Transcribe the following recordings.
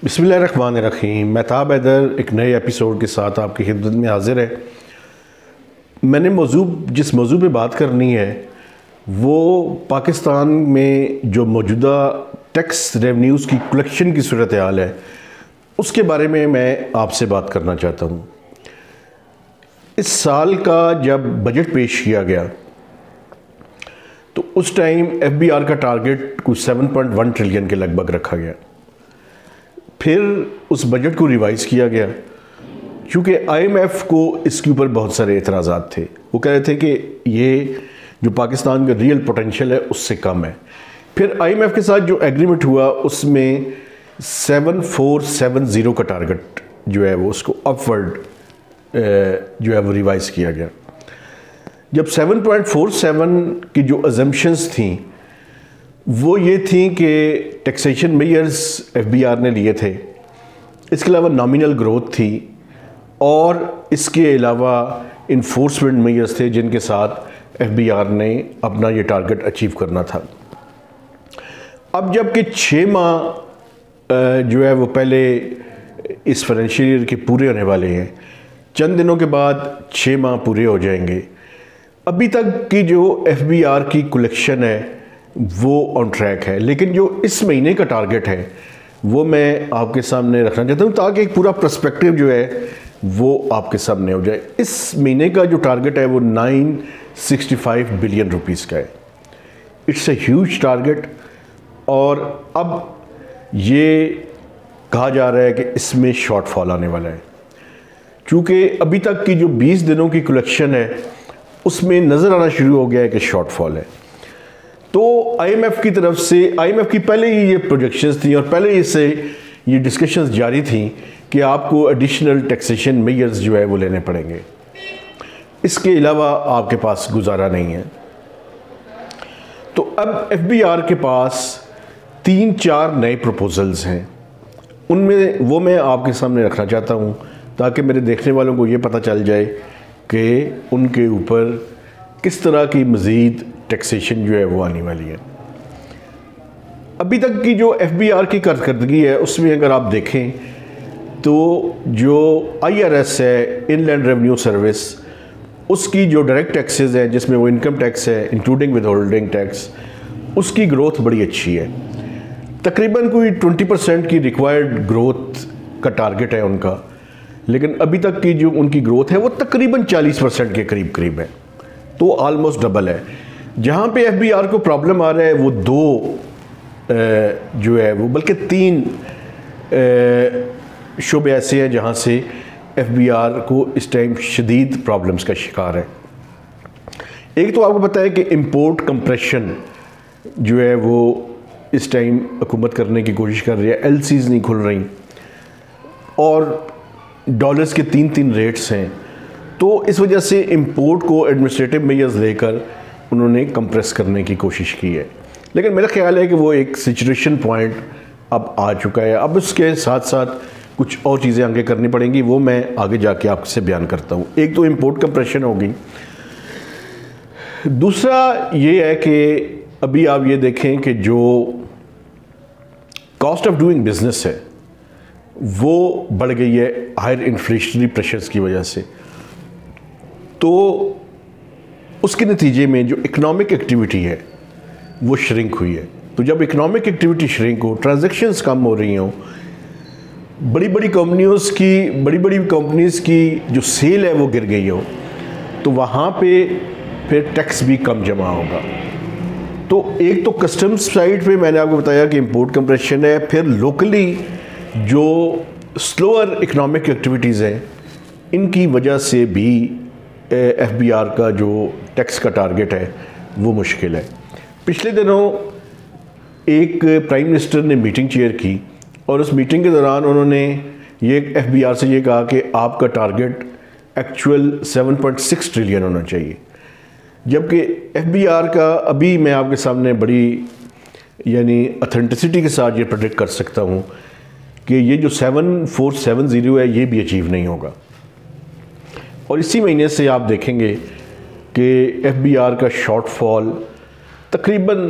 बिस्मिल्लाहिर्रहमानिर्रहीम। महताब हैदर एक नए एपिसोड के साथ आपकी खिदमत में हाजिर है। मैंने जिस मौजू पे बात करनी है वो पाकिस्तान में जो मौजूदा टैक्स रेवन्यूज़ की कलेक्शन की सूरत हाल है उसके बारे में मैं आपसे बात करना चाहता हूँ। इस साल का जब बजट पेश किया गया तो उस टाइम FBR का टारगेट कुछ 7.1 ट्रिलियन के लगभग रखा गया। फिर उस बजट को रिवाइज़ किया गया क्योंकि IMF को इसके ऊपर बहुत सारे एतराज़ात थे। वो कह रहे थे कि ये जो पाकिस्तान का रियल पोटेंशियल है उससे कम है। फिर IMF के साथ जो एग्रीमेंट हुआ उसमें 7470 का टारगेट जो है वो उसको अपवर्ड जो है वो रिवाइज़ किया गया। जब 7.47 की जो अजम्पशंस थी वो ये थी कि टैक्सेशन मेजर्स FBR ने लिए थे, इसके अलावा नॉमिनल ग्रोथ थी और इसके अलावा इन्फोर्समेंट मेजर्स थे जिनके साथ FBR ने अपना ये टारगेट अचीव करना था। अब जबकि 6 माह जो है वो पहले इस फाइनेंशियल ईयर के पूरे होने वाले हैं, चंद दिनों के बाद 6 माह पूरे हो जाएंगे, अभी तक की जो FBR की कलेक्शन है वो ऑन ट्रैक है। लेकिन जो इस महीने का टारगेट है वो मैं आपके सामने रखना चाहता हूँ ताकि एक पूरा पर्सपेक्टिव जो है वो आपके सामने हो जाए। इस महीने का जो टारगेट है वो 965 बिलियन रुपीस का है। इट्स ए ह्यूज टारगेट और अब ये कहा जा रहा है कि इसमें शॉर्टफॉल आने वाला है क्योंकि अभी तक की जो 20 दिनों की कलेक्शन है उसमें नज़र आना शुरू हो गया है कि शॉर्टफॉल है। तो IMF की तरफ से, IMF की पहले ही ये प्रोजेक्शंस थी और पहले ही से ये डिस्कशंस जारी थी कि आपको एडिशनल टैक्सेशन मेजर्स जो है वो लेने पड़ेंगे, इसके अलावा आपके पास गुजारा नहीं है। तो अब FBR के पास 3-4 नए प्रपोजल्स हैं, उनमें वो मैं आपके सामने रखना चाहता हूँ ताकि मेरे देखने वालों को ये पता चल जाए कि उनके ऊपर किस तरह की मज़ीद टैक्सेशन जो है वो आने वाली है। अभी तक की जो FBR की कारकर्दगी है उसमें अगर आप देखें तो जो IRS है, इनलैंड रेवेन्यू सर्विस, उसकी जो डायरेक्ट टैक्सेस हैं जिसमें वो इनकम टैक्स है इंक्लूडिंग विद होल्डिंग टैक्स, उसकी ग्रोथ बड़ी अच्छी है। तकरीबन कोई 20% की रिक्वायर्ड ग्रोथ का टारगेट है उनका, लेकिन अभी तक की जो उनकी ग्रोथ है वो तकरीबन 40% के करीब है, तो ऑलमोस्ट डबल है। जहाँ पे FBR को प्रॉब्लम आ रहा है वो 2 जो है वो बल्कि 3 शोबे ऐसे हैं जहाँ से FBR को इस टाइम शदीद प्रॉब्लम्स का शिकार है। एक तो आपको पता है कि इंपोर्ट कंप्रेशन जो है वो इस टाइम हुकूमत करने की कोशिश कर रही है, LCs नहीं खुल रही और डॉलर्स के 3 रेट्स हैं, तो इस वजह से इंपोर्ट को एडमिनिस्ट्रेटिव मेजर्स लेकर उन्होंने कंप्रेस करने की कोशिश की है। लेकिन मेरा ख्याल है कि वो एक सिचुएशन पॉइंट अब आ चुका है। अब उसके साथ साथ कुछ और चीज़ें आगे करनी पड़ेंगी, वो मैं आगे जाके आपसे बयान करता हूँ। एक तो इंपोर्ट कंप्रेशन होगी, दूसरा ये है कि अभी आप ये देखें कि जो कॉस्ट ऑफ डूइंग बिजनेस है वो बढ़ गई है हायर इन्फ्लेशनरी प्रेशर्स की वजह से। तो उसके नतीजे में जो इकोनॉमिक एक्टिविटी है वो श्रिंक हुई है। तो जब इकोनॉमिक एक्टिविटी श्रिंक हो, ट्रांजैक्शंस कम हो रही हों, बड़ी बड़ी कंपनीज़ की जो सेल है वो गिर गई हो, तो वहाँ पे फिर टैक्स भी कम जमा होगा। तो एक तो कस्टम्स साइड पे मैंने आपको बताया कि इंपोर्ट कंप्रेशन है, फिर लोकली जो स्लोअर इकोनॉमिक एक्टिविटीज़ हैं इनकी वजह से भी FBR का जो टैक्स का टारगेट है वो मुश्किल है। पिछले दिनों एक प्राइम मिनिस्टर ने मीटिंग चेयर की और उस मीटिंग के दौरान उन्होंने ये FBR से ये कहा कि आपका टारगेट एक्चुअल 7.6 ट्रिलियन होना चाहिए, जबकि FBR का अभी मैं आपके सामने बड़ी यानी अथेंटिसिटी के साथ ये प्रेडिक्ट कर सकता हूँ कि ये जो 7470 है ये भी अचीव नहीं होगा। और इसी महीने से आप देखेंगे कि FBR का शॉर्टफॉल तकरीबन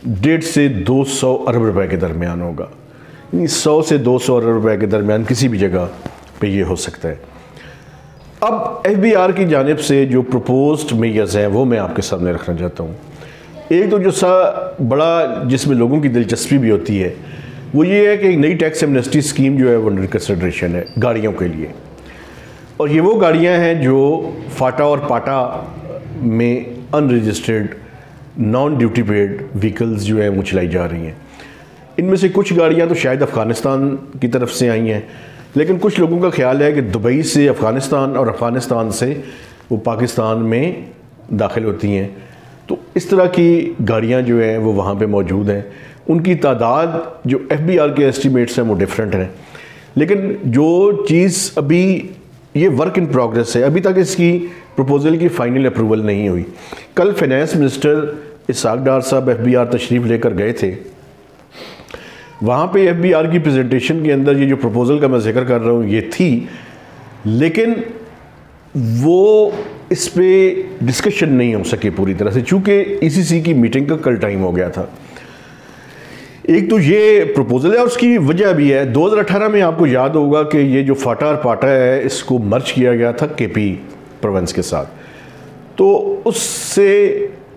150 से 200 अरब रुपए के दरमियान होगा। 100 से 200 अरब रुपए के दरमियान किसी भी जगह पे ये हो सकता है। अब FBR की जानिब से जो प्रपोज्ड मेयर्स हैं वो मैं आपके सामने रखना चाहता हूँ। एक तो जो बड़ा जिसमें लोगों की दिलचस्पी भी होती है वो ये है कि एक नई टैक्स एमनेस्टी स्कीम जो है वो अंडर कंसिडरेशन है गाड़ियों के लिए, और ये वो गाड़ियाँ हैं जो फाटा और पाटा में unregistered non duty paid vehicles जो है वो चलाई जा रही हैं। इनमें से कुछ गाड़ियाँ तो शायद अफ़गानिस्तान की तरफ से आई हैं, लेकिन कुछ लोगों का ख्याल है कि दुबई से अफ़गानिस्तान और अफ़गानिस्तान से वो पाकिस्तान में दाखिल होती हैं। तो इस तरह की गाड़ियाँ जो हैं वो वहाँ पे मौजूद हैं। उनकी तादाद जो FBR के एस्टिमेट्स हैं वो डिफरेंट हैं, लेकिन जो चीज़ अभी ये वर्क इन प्रोग्रेस है, अभी तक इसकी प्रपोज़ल की फ़ाइनल अप्रूवल नहीं हुई। कल फाइनेंस मिनिस्टर इसहाक डार साहब FBR तशरीफ़ लेकर गए थे। वहाँ पे FBR की प्रेजेंटेशन के अंदर ये जो प्रपोज़ल का मैं जिक्र कर रहा हूँ ये थी, लेकिन वो इस पर डिस्कशन नहीं हो सके पूरी तरह से, चूँकि ECC की मीटिंग का कल टाइम हो गया था। एक तो ये प्रपोज़ल है और उसकी वजह भी है। 2018 में आपको याद होगा कि ये जो फाटा और पाटा है इसको मर्ज किया गया था KP प्रोविंस के साथ, तो उससे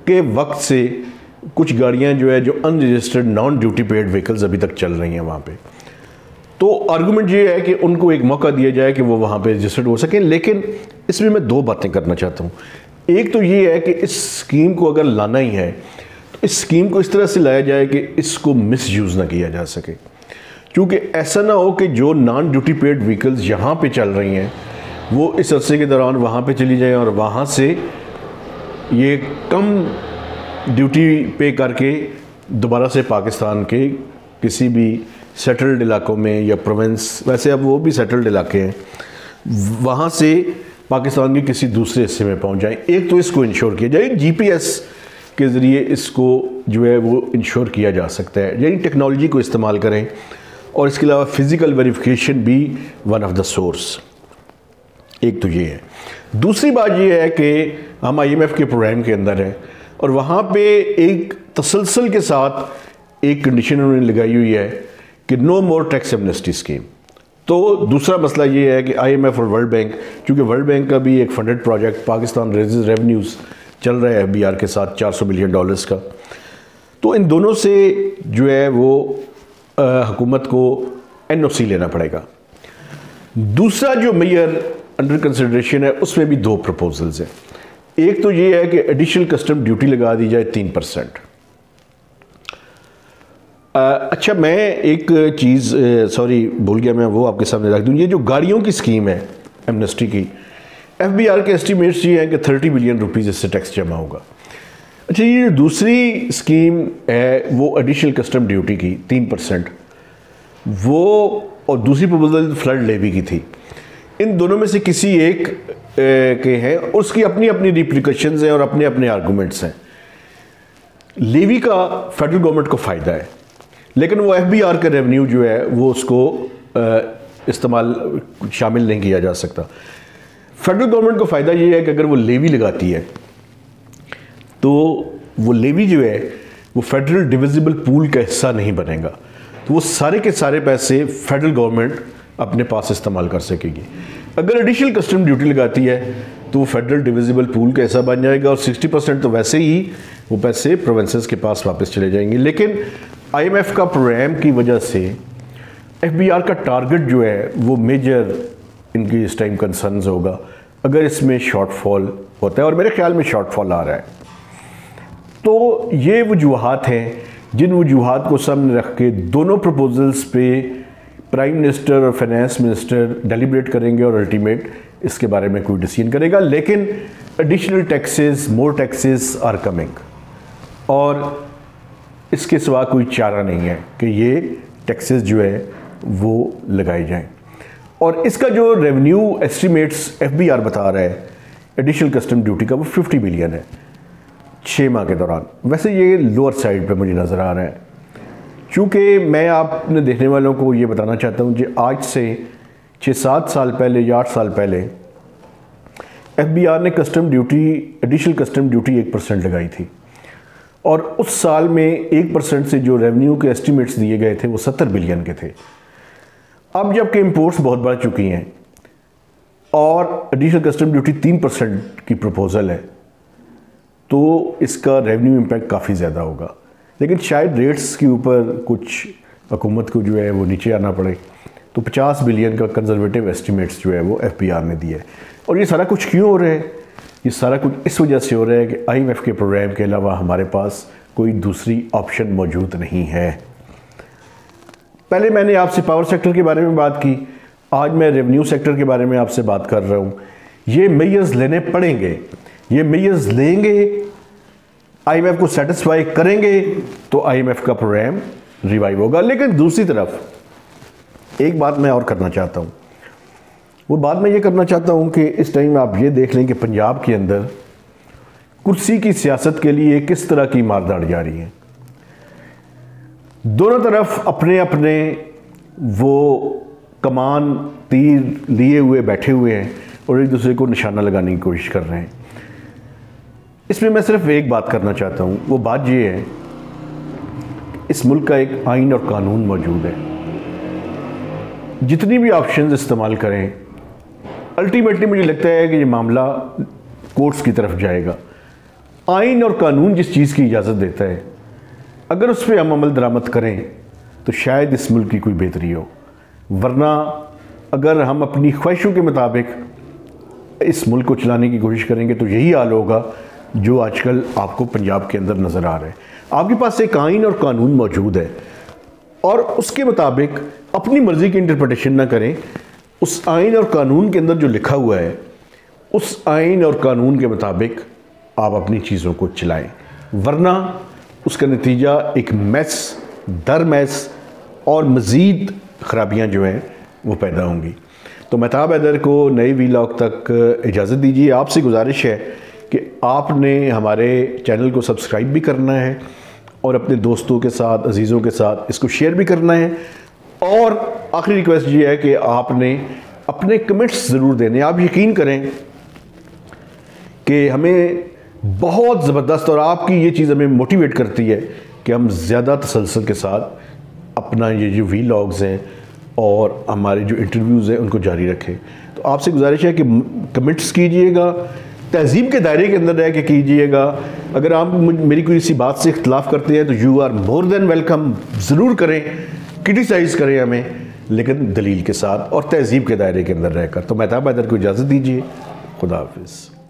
के वक्त से कुछ गाड़ियां जो है जो unregistered non duty paid vehicles अभी तक चल रही हैं वहाँ पे। तो आर्गूमेंट ये है कि उनको एक मौका दिया जाए कि वो वहाँ पे रजिस्टर्ड हो सकें, लेकिन इसमें मैं दो बातें करना चाहता हूँ। एक तो ये है कि इस स्कीम को अगर लाना ही है तो इस स्कीम को इस तरह से लाया जाए कि इसको मिसयूज़ ना किया जा सके, क्योंकि ऐसा ना हो कि जो नॉन ड्यूटी पेड व्हीकल्स यहाँ पे चल रही हैं वो इस अरसे के दौरान वहाँ पे चली जाएं और वहाँ से ये कम ड्यूटी पे करके दोबारा से पाकिस्तान के किसी भी सेटल्ड इलाकों में या प्रोविंस, वैसे अब वो भी सेटल्ड इलाके हैं, वहाँ से पाकिस्तान के किसी दूसरे हिस्से में पहुँच जाएं। एक तो इसको इंश्योर किया जाए, GPS के ज़रिए इसको जो है वो इंश्योर किया जा सकता है, यानी टेक्नोलॉजी को इस्तेमाल करें। और इसके अलावा फ़िज़िकल वेरिफिकेशन भी वन ऑफ द सोर्स। एक तो ये है। दूसरी बात ये है कि हम IMF के प्रोग्राम के अंदर हैं और वहाँ पे एक तसलसल के साथ एक कंडीशन उन्होंने लगाई हुई है कि no more tax amnesty scheme. तो दूसरा मसला ये है कि IMF और वर्ल्ड बैंक, क्योंकि वर्ल्ड बैंक का भी एक funded project Pakistan raises revenues चल रहा है FBR के साथ $400 बिलियन का, तो इन दोनों से जो है वो हुकूमत को NOC लेना पड़ेगा। दूसरा जो मेयर अंडर कंसिडरेशन है उसमें भी दो प्रपोजल्स हैं। एक तो ये है कि एडिशनल कस्टम ड्यूटी लगा दी जाए 3%। अच्छा, मैं एक चीज़ सॉरी भूल गया, मैं वो आपके सामने रख दूँ। ये जो गाड़ियों की स्कीम है एमनेस्टी की, FBR के एस्टिमेट्स ये हैं कि 30 बिलियन रुपीज़ इससे टैक्स जमा होगा। अच्छा, ये दूसरी स्कीम है वो एडिशनल कस्टम ड्यूटी की 3%, वो और दूसरी प्रपोजल फ्लड लेवी की थी। इन दोनों में से किसी एक के हैं, उसकी अपनी अपनी रिप्लिकेशंस हैं और अपने अपने आर्गूमेंट्स हैं। लेवी का फेडरल गवर्नमेंट को फ़ायदा है, लेकिन वो FBR का रेवेन्यू जो है वो उसको इस्तेमाल शामिल नहीं किया जा सकता। फेडरल गवर्नमेंट को फ़ायदा ये है कि अगर वो लेवी लगाती है तो वो लेवी जो है वो फेडरल डिविजिबल पूल का हिस्सा नहीं बनेगा, तो वो सारे के सारे पैसे फेडरल गवर्नमेंट अपने पास इस्तेमाल कर सकेगी। अगर एडिशनल कस्टम ड्यूटी लगाती है तो वो फेडरल डिविजिबल पूल का हिस्सा बन जाएगा और 60% तो वैसे ही वो पैसे प्रोविंसेस के पास वापस चले जाएंगे। लेकिन IMF का प्रोग्राम की वजह से FBR का टारगेट जो है वो मेजर इनकी इस टाइम कंसर्न्स होगा अगर इसमें शॉर्टफॉल होता है, और मेरे ख्याल में शॉर्टफॉल आ रहा है। तो ये वजूहात हैं जिन वजूहात को सामने रख के दोनों प्रपोजल्स पे प्राइम मिनिस्टर और फाइनेंस मिनिस्टर डेलिब्रेट करेंगे और अल्टीमेट इसके बारे में कोई डिसीजन करेगा। लेकिन additional taxes, more taxes are coming, और इसके सिवा कोई चारा नहीं है कि ये टैक्सेस जो है वो लगाए जाएं। और इसका जो रेवेन्यू एस्टिमेट्स FBR बता रहा है एडिशनल कस्टम ड्यूटी का वो 50 बिलियन है 6 माह के दौरान। वैसे ये लोअर साइड पे मुझे नज़र आ रहा है, क्योंकि मैं आपने देखने वालों को ये बताना चाहता हूँ कि आज से 6-7 साल पहले या 8 साल पहले FBR ने custom duty, additional custom duty 1% लगाई थी, और उस साल में 1% से जो रेवेन्यू के एस्टिमेट्स दिए गए थे वो 70 बिलियन के थे। अब जबकि इंपोर्ट्स बहुत बढ़ चुकी हैं और एडिशनल कस्टम ड्यूटी 3% की प्रपोजल है, तो इसका रेवेन्यू इम्पैक्ट काफ़ी ज़्यादा होगा। लेकिन शायद रेट्स के ऊपर कुछ हुकूमत को जो है वो नीचे आना पड़े, तो 50 बिलियन का कंजर्वेटिव एस्टिमेट्स जो है वो FPR ने दिया है। और ये सारा कुछ क्यों हो रहा है? ये सारा कुछ इस वजह से हो रहा है कि IMF के प्रोग्राम के अलावा हमारे पास कोई दूसरी ऑप्शन मौजूद नहीं है। पहले मैंने आपसे पावर सेक्टर के बारे में बात की, आज मैं रेवेन्यू सेक्टर के बारे में आपसे बात कर रहा हूँ। ये मेजर्स लेने पड़ेंगे, ये मेजर्स लेंगे, IMF को सेटिस्फाई करेंगे तो IMF का प्रोग्राम रिवाइव होगा। लेकिन दूसरी तरफ एक बात मैं और करना चाहता हूँ, वो बात मैं ये करना चाहता हूँ कि इस टाइम आप ये देख लें कि पंजाब के अंदर कुर्सी की सियासत के लिए किस तरह की मारदाड़ जारी है। दोनों तरफ अपने अपने वो कमान तीर लिए हुए बैठे हुए हैं और एक दूसरे को निशाना लगाने की कोशिश कर रहे हैं। इसमें मैं सिर्फ एक बात करना चाहता हूँ, वो बात ये है इस मुल्क का एक आइन और कानून मौजूद है। जितनी भी ऑप्शंस इस्तेमाल करें, अल्टीमेटली मुझे लगता है कि ये मामला कोर्ट्स की तरफ जाएगा। आइन और कानून जिस चीज़ की इजाज़त देता है, अगर उस पर हम अमल दरामद करें तो शायद इस मुल्क की कोई बेहतरी हो। वरना अगर हम अपनी ख्वाहिशों के मुताबिक इस मुल्क को चलाने की कोशिश करेंगे तो यही हाल होगा जो आजकल आपको पंजाब के अंदर नज़र आ रहा है। आपके पास एक आइन और कानून मौजूद है और उसके मुताबिक अपनी मर्ज़ी की इंटरप्रिटेशन ना करें। उस आइन और कानून के अंदर जो लिखा हुआ है, उस आइन और कानून के मुताबिक आप अपनी चीज़ों को चलाएं, वरना उसका नतीजा एक मैस दर मैस और मज़ीद ख़राबियाँ जो हैं वो पैदा होंगी। तो महताब हैदर को नए वीलॉग तक इजाज़त दीजिए। आपसे गुजारिश है कि आपने हमारे चैनल को सब्सक्राइब भी करना है और अपने दोस्तों के साथ, अजीज़ों के साथ इसको शेयर भी करना है। और आखिरी रिक्वेस्ट ये है कि आपने अपने कमेंट्स ज़रूर देने। आप यकीन करें कि हमें बहुत ज़बरदस्त, और आपकी ये चीज़ हमें मोटिवेट करती है कि हम ज़्यादा तसल्सल के साथ अपना ये जो वीलॉग्स हैं और हमारे जो इंटरव्यूज़ हैं उनको जारी रखें। तो आपसे गुजारिश है कि कमेंट्स कीजिएगा, तहज़ीब के दायरे के अंदर रह के कीजिएगा। अगर आप मेरी कोई इसी बात से इख्तलाफ करते हैं तो you are more than welcome, ज़रूर करें, क्रिटिसाइज़ करें हमें, लेकिन दलील के साथ और तहज़ीब के दायरे के अंदर रहकर। तो महताब हैदर को इजाज़त दीजिए। खुदा हाफिज़।